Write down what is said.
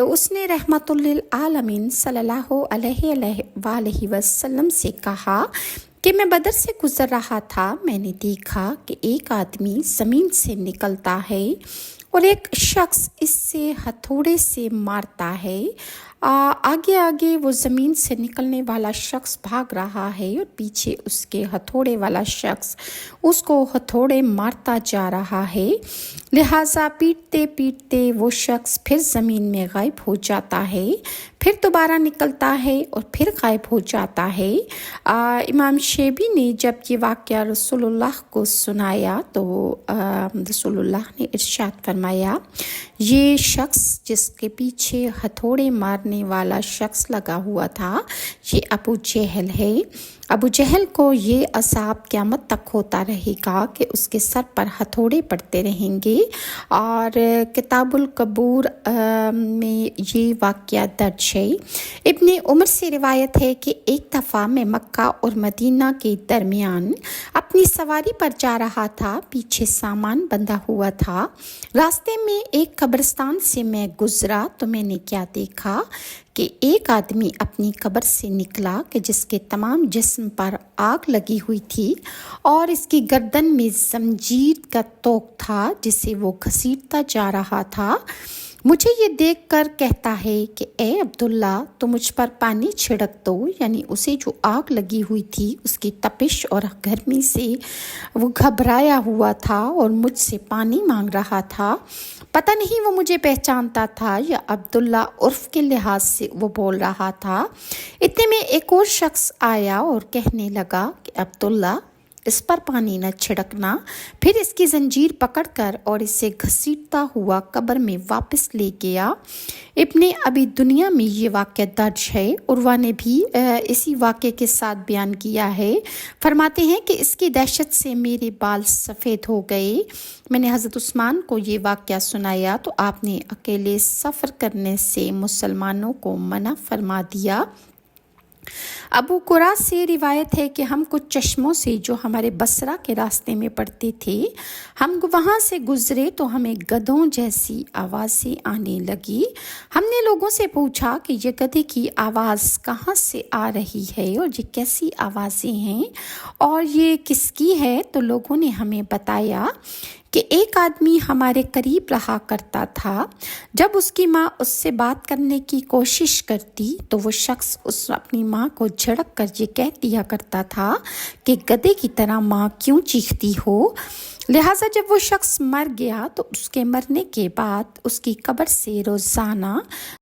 उसने रहमतुल्लिल आलमीन सल्लल्लाहु अलैहि वसल्लम से कहा कि मैं बदर से गुजर रहा था। मैंने देखा कि एक आदमी ज़मीन से निकलता है और एक शख्स इससे हथौड़े से मारता है। आगे आगे वो ज़मीन से निकलने वाला शख्स भाग रहा है और पीछे उसके हथौड़े वाला शख्स उसको हथौड़े मारता जा रहा है। लिहाजा पीटते पीटते वो शख्स फिर ज़मीन में गायब हो जाता है, फिर दोबारा निकलता है और फिर गायब हो जाता है। इमाम शेबी ने जब ये वाक़या रसूलुल्लाह को सुनाया तो रसूलुल्लाह ने इरशाद फरमाया, ये शख्स जिसके पीछे हथौड़े मारने वाला शख्स लगा हुआ था ये अबू जहल है। अबू जहल को ये अज़ाब क़यामत तक होता रहेगा कि उसके सर पर हथौड़े पड़ते रहेंगे। और किताबुल कबूर में ये वाक़या दर्ज है। इब्ने उमर से रिवायत है कि एक दफ़ा मैं मक्का और मदीना के दरमियान अपनी सवारी पर जा रहा था, पीछे सामान बंधा हुआ था। रास्ते में एक कब्रिस्तान से मैं गुज़रा तो मैंने क्या देखा कि एक आदमी अपनी कब्र से निकला कि जिसके तमाम जिस्म पर आग लगी हुई थी और इसकी गर्दन में जंजीर का तोक था जिसे वो घसीटता जा रहा था। मुझे ये देखकर कहता है कि ए अब्दुल्ला, तो मुझ पर पानी छिड़क दो। यानी उसे जो आग लगी हुई थी उसकी तपिश और गर्मी से वो घबराया हुआ था और मुझसे पानी मांग रहा था। पता नहीं वो मुझे पहचानता था या अब्दुल्ला उर्फ के लिहाज से वो बोल रहा था। इतने में एक और शख्स आया और कहने लगा कि अब्दुल्ला, इस पर पानी न छिड़कना। फिर इसकी जंजीर पकड़कर और इसे घसीटता हुआ कब्र में वापस ले गया। इब्ने अबी दुनिया में ये वाक़या दर्ज है। उर्वा ने भी इसी वाक़े के साथ बयान किया है। फरमाते हैं कि इसकी दहशत से मेरे बाल सफ़ेद हो गए। मैंने हज़रत उस्मान को ये वाक़या सुनाया तो आपने अकेले सफ़र करने से मुसलमानों को मना फरमा दिया। अबू कुरा से रिवायत है कि हम कुछ चश्मों से जो हमारे बसरा के रास्ते में पड़ते थे, हम वहाँ से गुज़रे तो हमें गधों जैसी आवाज़ें आने लगी। हमने लोगों से पूछा कि ये गधे की आवाज़ कहाँ से आ रही है और ये कैसी आवाज़ें हैं और ये किसकी है। तो लोगों ने हमें बताया कि एक आदमी हमारे करीब रहा करता था। जब उसकी माँ उससे बात करने की कोशिश करती तो वो शख्स अपनी माँ को झड़क कर ये कह दिया करता था कि गधे की तरह माँ क्यों चीखती हो। लिहाजा जब वो शख्स मर गया तो उसके मरने के बाद उसकी कब्र से रोज़ाना